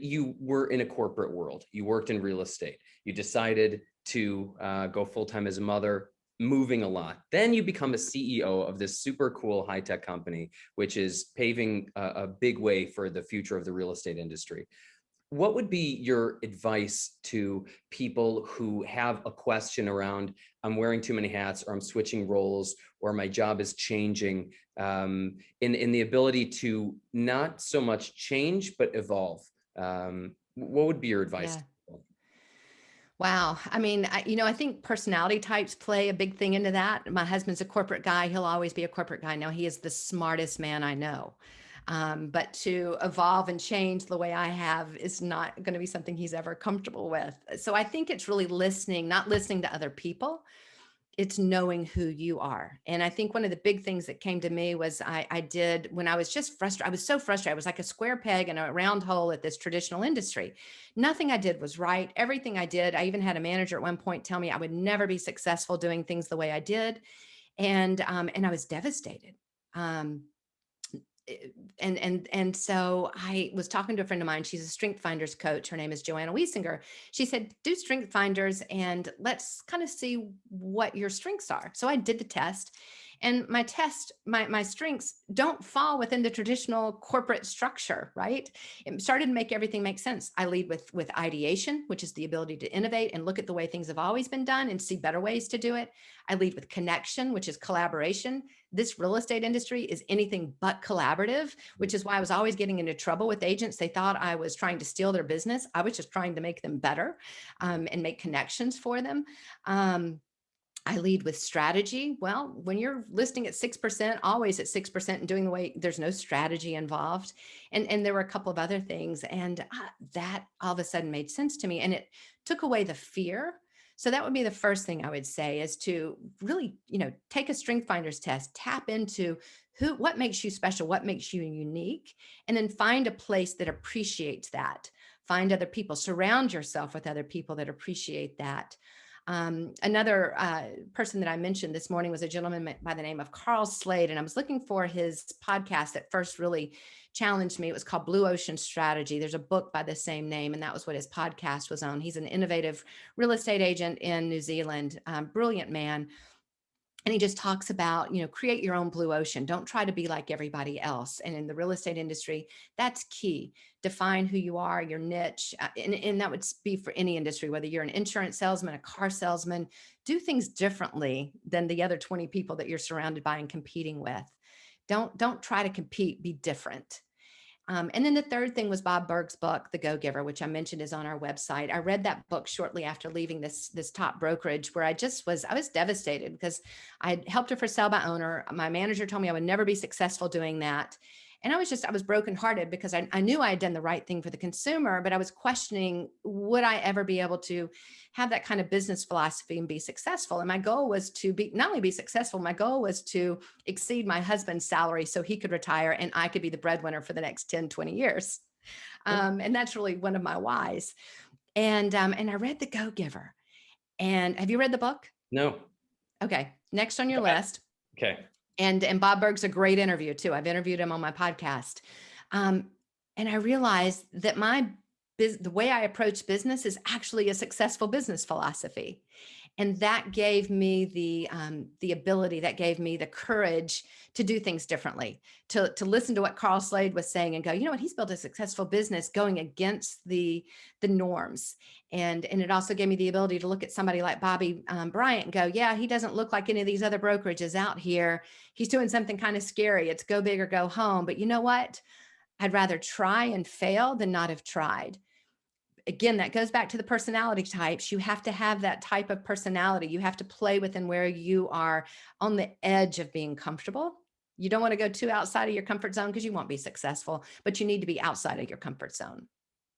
you were in a corporate world. You worked in real estate. You decided to go full-time as a mother, moving a lot. Then you become a CEO of this super cool high-tech company, which is paving a big way for the future of the real estate industry. What would be your advice to people who have a question around, I'm wearing too many hats, or I'm switching roles, or my job is changing, in the ability to not so much change, but evolve? What would be your advice? Yeah. Wow. I mean, I think personality types play a big thing into that. My husband's a corporate guy. He'll always be a corporate guy. Now, he is the smartest man I know. But to evolve and change the way I have is not going to be something he's ever comfortable with. So I think it's really listening, not listening to other people. It's knowing who you are. And I think one of the big things that came to me was I did when I was just frustrated. I was so frustrated. I was like a square peg in a round hole at this traditional industry. Nothing I did was right. Everything I did, I even had a manager at one point tell me I would never be successful doing things the way I did. And I was devastated. Um, and so I was talking to a friend of mine. She's a strength finders coach. Her name is Joanna Wiesinger. She said, do strength finders and let's kind of see what your strengths are. So I did the test, and my test, my strengths don't fall within the traditional corporate structure, right? It started to make everything make sense. I lead with ideation, which is the ability to innovate and look at the way things have always been done and see better ways to do it. I lead with connection, which is collaboration. This real estate industry is anything but collaborative, which is why I was always getting into trouble with agents. They thought I was trying to steal their business. I was just trying to make them better, and make connections for them. I lead with strategy. Well, when you're listing at 6%, always at 6% and doing the way, there's no strategy involved. And there were a couple of other things. And that all of a sudden made sense to me. And it took away the fear. So that would be the first thing I would say, is to really, take a strength finders test, tap into what makes you special, what makes you unique, and then find a place that appreciates that. Find other people, surround yourself with other people that appreciate that. Another person that I mentioned this morning was a gentleman by the name of Carl Slade, and I was looking for his podcast that first really challenged me. It was called Blue Ocean Strategy. There's a book by the same name, and that was what his podcast was on. He's an innovative real estate agent in New Zealand, brilliant man. And he just talks about, create your own blue ocean. Don't try to be like everybody else. And in the real estate industry, that's key. Define who you are, your niche. And that would be for any industry, whether you're an insurance salesman, a car salesman. Do things differently than the other 20 people that you're surrounded by and competing with. Don't try to compete, be different. And then the third thing was Bob Burg's book, The Go-Giver, which I mentioned is on our website. I read that book shortly after leaving this top brokerage, where I was devastated because I had helped her for sale by owner. My manager told me I would never be successful doing that. And I was brokenhearted because I knew I had done the right thing for the consumer, but I was questioning, would I ever be able to have that kind of business philosophy and be successful? And my goal was to not only be successful, my goal was to exceed my husband's salary so he could retire and I could be the breadwinner for the next 10, 20 years. And that's really one of my whys. And I read The Go-Giver. And have you read the book? No. Okay. Next on your list. Okay. And Bob Burg's a great interview too. I've interviewed him on my podcast. And I realized that the way I approach business is actually a successful business philosophy. And that gave me the ability, that gave me the courage to do things differently, to listen to what Carl Slade was saying and go, you know what, he's built a successful business going against the norms. And it also gave me the ability to look at somebody like Bobby Bryant and go, yeah, he doesn't look like any of these other brokerages out here. He's doing something kind of scary. It's go big or go home. But you know what? I'd rather try and fail than not have tried. Again, that goes back to the personality types. You have to have that type of personality. You have to play within where you are on the edge of being comfortable. You don't want to go too outside of your comfort zone because you won't be successful, but you need to be outside of your comfort zone.